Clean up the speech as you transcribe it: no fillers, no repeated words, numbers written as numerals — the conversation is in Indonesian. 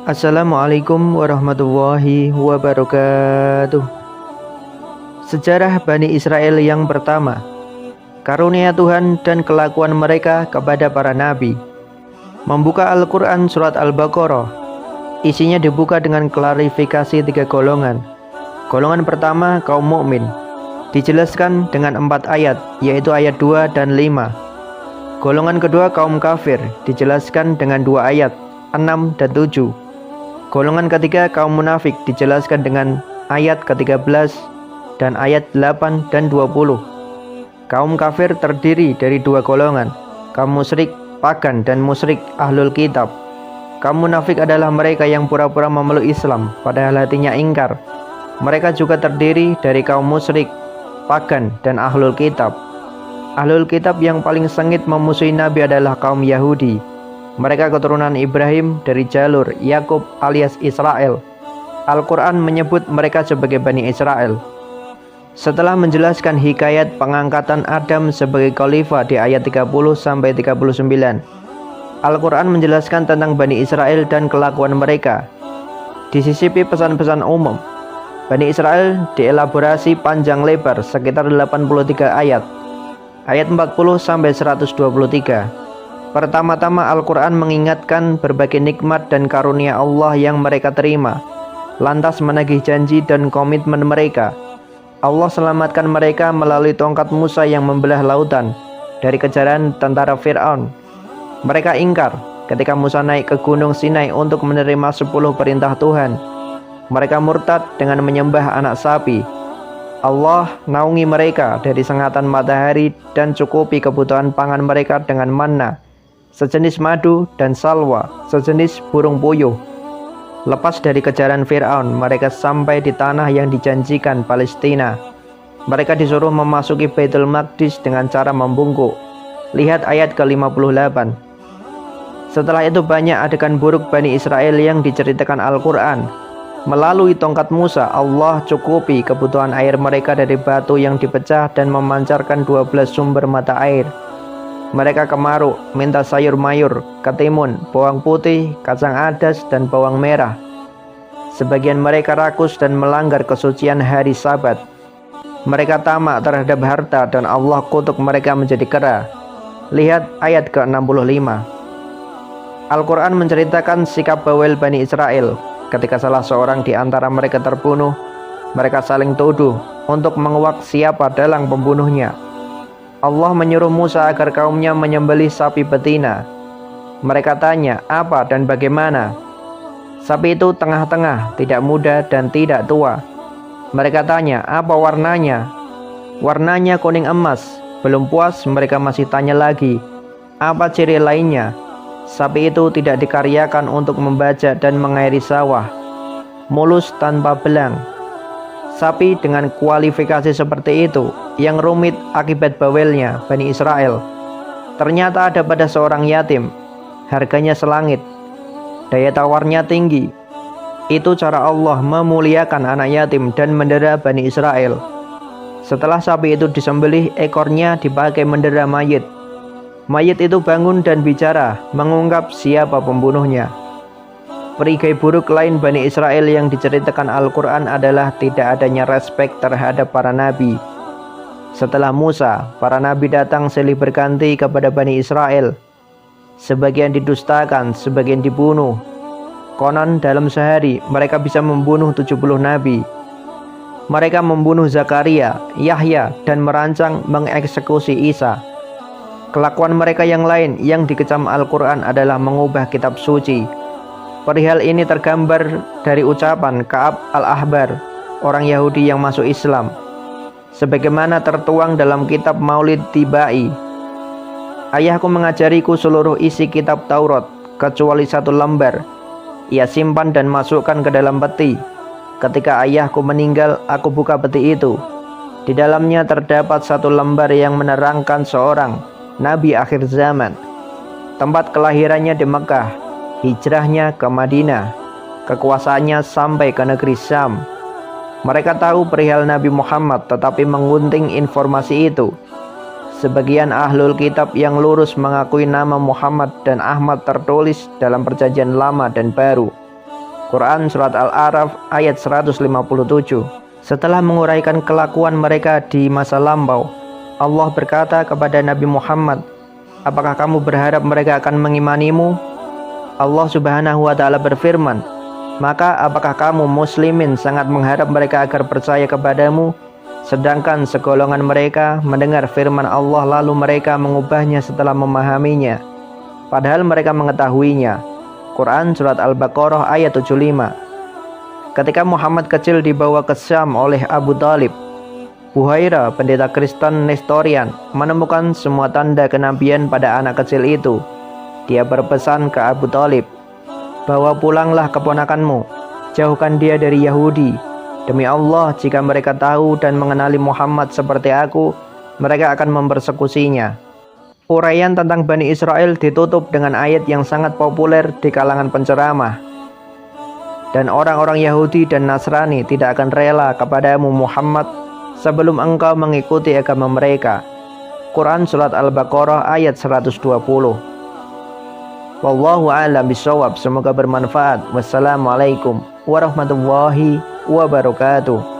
Assalamualaikum warahmatullahi wabarakatuh. Sejarah Bani Israel yang pertama. Karunia Tuhan dan kelakuan mereka kepada para nabi. Membuka Al-Quran surat Al-Baqarah. Isinya dibuka dengan klarifikasi 3 golongan. Golongan pertama kaum mukmin. Dijelaskan dengan 4 ayat, yaitu ayat 2 dan 5. Golongan kedua kaum kafir. Dijelaskan dengan 2 ayat, 6 dan 7. Golongan ketiga kaum munafik dijelaskan dengan ayat ke-13 dan ayat 8 dan 20. Kaum kafir terdiri dari 2 golongan, kaum musyrik pagan dan musyrik ahlul kitab. Kaum munafik adalah mereka yang pura-pura memeluk Islam padahal hatinya ingkar. Mereka juga terdiri dari kaum musyrik, pagan dan ahlul kitab. Ahlul kitab yang paling sengit memusuhi Nabi adalah kaum Yahudi. Mereka keturunan Ibrahim dari jalur Yakub alias Israel. Al-Quran menyebut mereka sebagai Bani Israel. Setelah menjelaskan hikayat pengangkatan Adam sebagai khalifah di ayat 30-39, Al-Quran menjelaskan tentang Bani Israel dan kelakuan mereka. Disisipi pesan-pesan umum. Bani Israel dielaborasi panjang lebar sekitar 83 ayat. Ayat 40-123. Pertama-tama Al-Quran mengingatkan berbagai nikmat dan karunia Allah yang mereka terima, lantas menagih janji dan komitmen mereka. Allah selamatkan mereka melalui tongkat Musa yang membelah lautan dari kejaran tentara Fir'aun. Mereka ingkar ketika Musa naik ke gunung Sinai untuk menerima 10 perintah Tuhan. Mereka murtad dengan menyembah anak sapi. Allah naungi mereka dari sengatan matahari dan cukupi kebutuhan pangan mereka dengan manna, sejenis madu, dan salwa, sejenis burung puyuh. Lepas dari kejaran Fir'aun, mereka sampai di tanah yang dijanjikan Palestina. Mereka disuruh memasuki Baitul Maqdis dengan cara membungkuk. Lihat ayat ke-58. Setelah itu banyak adegan buruk Bani Israel yang diceritakan Al-Quran. Melalui tongkat Musa, Allah cukupi kebutuhan air mereka dari batu yang dipecah dan memancarkan 12 sumber mata air. Mereka kemaruk, minta sayur mayur, ketimun, bawang putih, kacang adas, dan bawang merah. Sebagian mereka rakus dan melanggar kesucian hari Sabat. Mereka tamak terhadap harta dan Allah kutuk mereka menjadi kera. Lihat ayat ke-65. Al-Quran menceritakan sikap bawel Bani Israel. Ketika salah seorang di antara mereka terbunuh, mereka saling tuduh untuk menguak siapa dalang pembunuhnya. Allah menyuruh Musa agar kaumnya menyembelih sapi betina. Mereka tanya, apa dan bagaimana? Sapi itu tengah-tengah, tidak muda dan tidak tua. Mereka tanya, apa warnanya? Warnanya kuning emas. Belum puas, mereka masih tanya lagi, apa ciri lainnya? Sapi itu tidak dikaryakan untuk membajak dan mengairi sawah. Mulus tanpa belang. Sapi dengan kualifikasi seperti itu yang rumit akibat bawelnya Bani Israel. Ternyata ada pada seorang yatim. Harganya selangit, daya tawarnya tinggi. Itu cara Allah memuliakan anak yatim dan mendera Bani Israel. Setelah sapi itu disembelih, ekornya dipakai mendera mayit. Mayit itu bangun dan bicara, mengungkap siapa pembunuhnya. Perigai buruk lain Bani Israel yang diceritakan Al-Quran adalah tidak adanya respek terhadap para nabi. Setelah Musa, para nabi datang silih berganti kepada Bani Israel. Sebagian didustakan, sebagian dibunuh. Konon dalam sehari mereka bisa membunuh 70 nabi. Mereka membunuh Zakaria, Yahya, dan merancang mengeksekusi Isa. Kelakuan mereka yang lain yang dikecam Al-Quran adalah mengubah kitab suci. Perihal ini tergambar dari ucapan Ka'ab al-Ahbar, orang Yahudi yang masuk Islam, sebagaimana tertuang dalam kitab Maulid Tibai. Ayahku mengajariku seluruh isi kitab Taurat, kecuali 1 lembar. Ia simpan dan masukkan ke dalam peti. Ketika ayahku meninggal, aku buka peti itu. Di dalamnya terdapat 1 lembar yang menerangkan seorang Nabi akhir zaman. Tempat kelahirannya di Mekah, hijrahnya ke Madinah, kekuasaannya sampai ke negeri Syam. Mereka tahu perihal Nabi Muhammad tetapi mengunting informasi itu. Sebagian ahlul kitab yang lurus mengakui nama Muhammad dan Ahmad tertulis dalam perjanjian lama dan baru. Quran Surat Al-A'raf ayat 157. Setelah menguraikan kelakuan mereka di masa lampau, Allah berkata kepada Nabi Muhammad, apakah kamu berharap mereka akan mengimanimu? Allah Subhanahu wa Ta'ala berfirman, maka apakah kamu muslimin sangat mengharap mereka agar percaya kepadamu, sedangkan segolongan mereka mendengar firman Allah lalu mereka mengubahnya setelah memahaminya, padahal mereka mengetahuinya. Quran Surat Al-Baqarah ayat 75. Ketika Muhammad kecil dibawa ke Syam oleh Abu Talib, Buhaira, pendeta Kristen Nestorian, menemukan semua tanda kenabian pada anak kecil itu. Dia berpesan ke Abu Talib, bawa pulanglah keponakanmu, jauhkan dia dari Yahudi. Demi Allah, jika mereka tahu dan mengenali Muhammad seperti aku, mereka akan mempersekusinya. Uraian tentang Bani Israel ditutup dengan ayat yang sangat populer di kalangan penceramah. Dan orang-orang Yahudi dan Nasrani tidak akan rela kepadamu Muhammad sebelum engkau mengikuti agama mereka. Quran Surat Al-Baqarah ayat 120. Wallahu a'lam bishawab. Semoga bermanfaat. Wassalamualaikum warahmatullahi wabarakatuh.